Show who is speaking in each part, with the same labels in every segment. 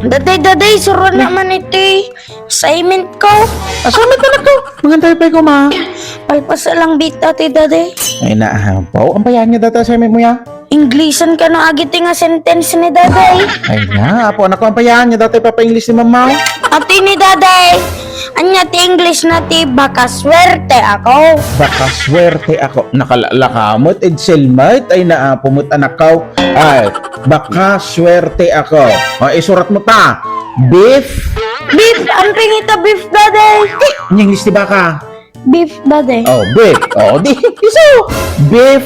Speaker 1: Daday, suro naman ito eh. Assignment ko.
Speaker 2: Assignment na ko. Mangantay pa ko, ma.
Speaker 1: Palpasa lang bita, ti daday.
Speaker 2: Ay na, po. Ang bayan niya data assignment mo ya.
Speaker 1: Englishan ka na agiti nga sentence ni daday.
Speaker 2: Ay na, apo. Anak ko ang bayan niya data ipapa-English ni mama.
Speaker 1: Ati ni daday. Anya ti English na ti baka swerte ako.
Speaker 2: Baka swerte ako. Nakalalakamot, Edselmite. Ay na, pumut anak ko. Ay, baka swerte ako. O, isurat mo ta. Beef.
Speaker 1: Beef, amping ita beef daday.
Speaker 2: Ang English di baka?
Speaker 1: Beef daday.
Speaker 2: Oh, beef. Oh, di. Iso. Beef.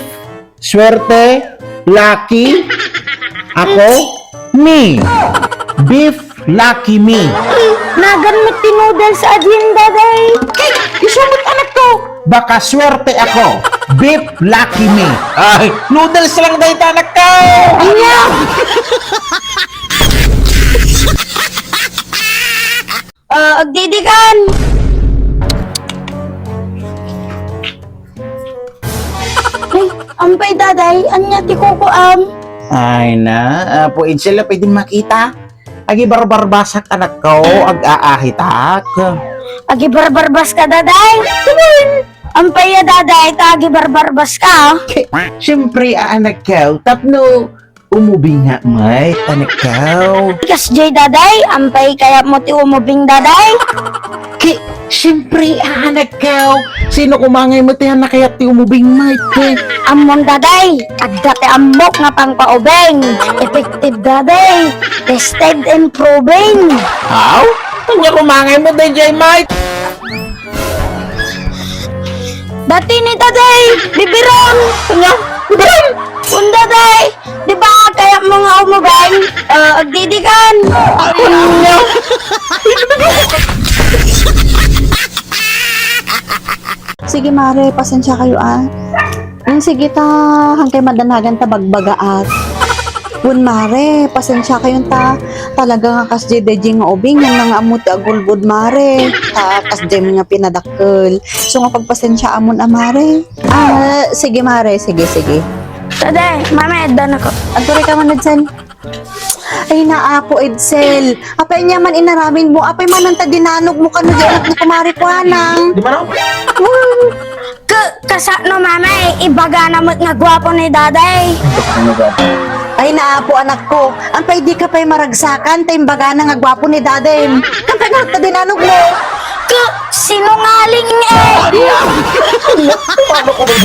Speaker 2: Swerte. Lucky. Ako. Me. Beef. Lucky me.
Speaker 1: Nagan mo ti noodles sa agenda daday.
Speaker 2: Isunod anak ko. Baka swerte ako. Beef. Lucky me. Ay, noodles lang dahil anak ko.
Speaker 1: Anya. Agdidikan. Ay, ampay daday. Anya ti kukuam.
Speaker 2: Ay na, po sila pwedeng makita. Agi barbarbasak anak ko, ag-aahitak.
Speaker 1: Agi barbarbas ka daday. Ampay ya daday, ta agi barbarbas ka.
Speaker 2: Siyempre, anak ko, tapno, umubi nga, may, anak ko.
Speaker 1: Kas jay daday, ampay kaya mo ti umubing daday.
Speaker 2: Siyempre, anak ko, sino kumangay mo tiyan na kaya ti umubing, may,
Speaker 1: Amon daday, agdate amok nga pang paubeng. Effective daday, tested and proven.
Speaker 2: How? Kanya kumangay mo day, Jay, Mike.
Speaker 1: Dati ni daday, bibiron.
Speaker 2: Kanya, bibiron.
Speaker 1: Kung daday, di ba kaya mga umubeng, agdidikan.
Speaker 3: Sige mare, pasensya kayo sige ta, hangkay madanagan ta bagbagaat. Kun mare, pasensya kayo ta. Talaga nga kas jay nga ubing yang nga amot agulbud mare. Ta kas jay nga pinadakkel. So nga pagpasensya amon mare. Sige mare, sige.
Speaker 1: Daday, mama, edan ako.
Speaker 3: Agtore ka man Edsel. Ay na ako Edsel. Apay niya man inaramin mo, apay man ang tadinanog mo kanu di anak ni kumari ko anang.
Speaker 2: Di ba no?
Speaker 1: Kasano mama, ibaga namot nga gwapo ni daday.
Speaker 3: Ay naapo anak ko, ang pwede ka pa'y maragsakan, taimbaga na nga gwapo ni daden. Kanta nga, tadinanog mo.
Speaker 1: Sinungaling eh.
Speaker 2: Paano ko ba?